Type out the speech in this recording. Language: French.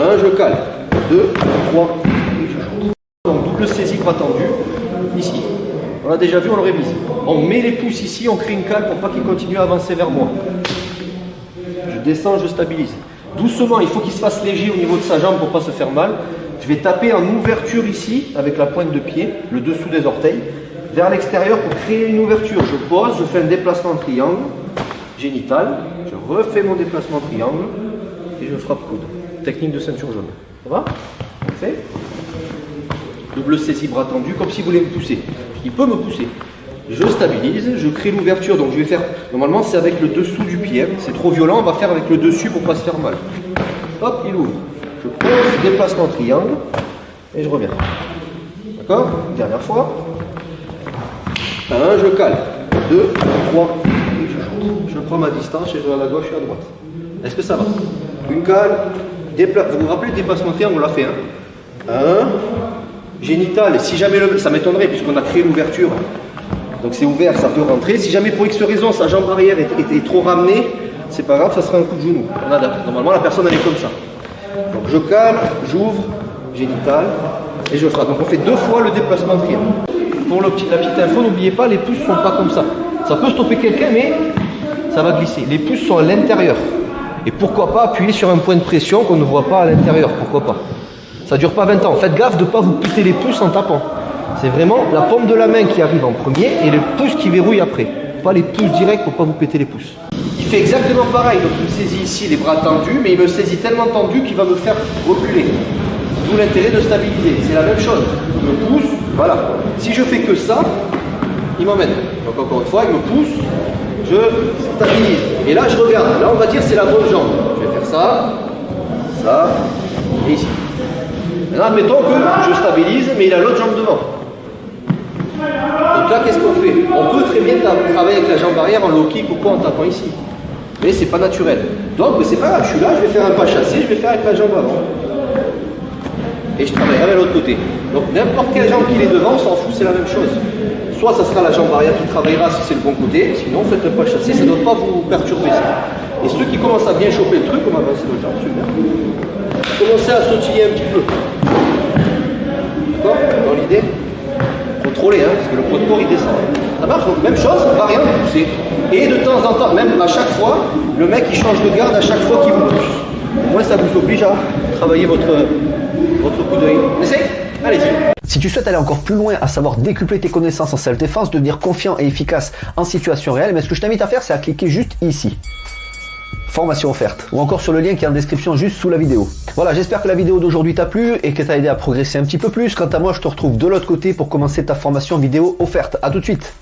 1, je cale. 2, 3, et je change. Donc double saisie bras tendu, ici. On l'a déjà vu, on le révise. On met les pouces ici, on crée une cale pour pas qu'il continue à avancer vers moi. Je descends, je stabilise. Doucement, il faut qu'il se fasse léger au niveau de sa jambe pour pas se faire mal. Je vais taper en ouverture ici, avec la pointe de pied, le dessous des orteils, vers l'extérieur pour créer une ouverture. Je pose, je fais un déplacement triangle, génital, je refais mon déplacement triangle, et je frappe coude. Technique de ceinture jaune. Ça va? On fait. Double saisie bras tendu, comme si vous voulez me pousser. Il peut me pousser. Je stabilise, je crée l'ouverture, donc je vais faire, normalement c'est avec le dessous du pied, hein. C'est trop violent, on va faire avec le dessus pour pas se faire mal. Hop, il ouvre. Je pose, déplacement triangle, et je reviens. D'accord? Dernière fois. 1, je cale. 2, 3, et je change. Je prends ma distance et je vais à la gauche et à droite. Est-ce que ça va? Une cale, vous vous rappelez le déplacement triangle, on l'a fait. 1, génital, si jamais ça m'étonnerait puisqu'on a créé l'ouverture. Donc c'est ouvert, ça peut rentrer. Si jamais pour X raison sa jambe arrière était trop ramenée, c'est pas grave, ça sera un coup de genou. On adapte. Normalement la personne elle est comme ça. Donc je cale, j'ouvre, génital, et je frappe. Donc on fait 2 fois le déplacement triangle. Pour la petite info, n'oubliez pas, les pouces ne sont pas comme ça. Ça peut stopper quelqu'un, mais ça va glisser. Les pouces sont à l'intérieur. Et pourquoi pas appuyer sur un point de pression qu'on ne voit pas à l'intérieur, pourquoi pas. Ça ne dure pas 20 ans. Faites gaffe de ne pas vous péter les pouces en tapant. C'est vraiment la paume de la main qui arrive en premier et le pouce qui verrouille après. Pas les pouces directs pour ne pas vous péter les pouces. Il fait exactement pareil. Donc il me saisit ici les bras tendus, mais il me saisit tellement tendu qu'il va me faire reculer. D'où l'intérêt de stabiliser. C'est la même chose. Il me pousse, voilà. Si je fais que ça, il m'emmène. Donc encore une fois, il me pousse, je stabilise. Et là, je regarde. Là, on va dire c'est la bonne jambe. Je vais faire ça, ça, et ici. Maintenant, admettons que je stabilise, mais il a l'autre jambe devant. Donc là, qu'est-ce qu'on fait? On peut très bien travailler avec la jambe arrière en low kick ou quoi en tapant ici. Mais c'est pas naturel. Donc, c'est pas grave, je suis là, je vais faire un pas chassé, je vais faire avec la jambe avant. Et je travaillerai à l'autre côté. Donc n'importe quelle jambe qui est devant, on s'en fout, c'est la même chose. Soit ça sera la jambe arrière qui travaillera si c'est le bon côté, sinon faites le pas chassé, ça ne doit pas vous perturber ça. Et ceux qui commencent à bien choper le truc, on va avancer le jambe, super. Commencez à sautiller un petit peu. D'accord? Dans l'idée, contrôlez, hein, parce que le poids de corps il descend. Ça marche, donc même chose, variante pousser. Et de temps en temps, même à chaque fois, le mec il change de garde à chaque fois qu'il vous pousse. Au moins ça vous oblige à travailler votre coup d'œil. On essaye? Allez-y. Si tu souhaites aller encore plus loin, à savoir décupler tes connaissances en self-défense, devenir confiant et efficace en situation réelle, mais ce que je t'invite à faire, c'est à cliquer juste ici. Formation offerte, ou encore sur le lien qui est en description juste sous la vidéo. Voilà, j'espère que la vidéo d'aujourd'hui t'a plu et que t'a aidé à progresser un petit peu plus. Quant à moi, je te retrouve de l'autre côté pour commencer ta formation vidéo offerte. À tout de suite.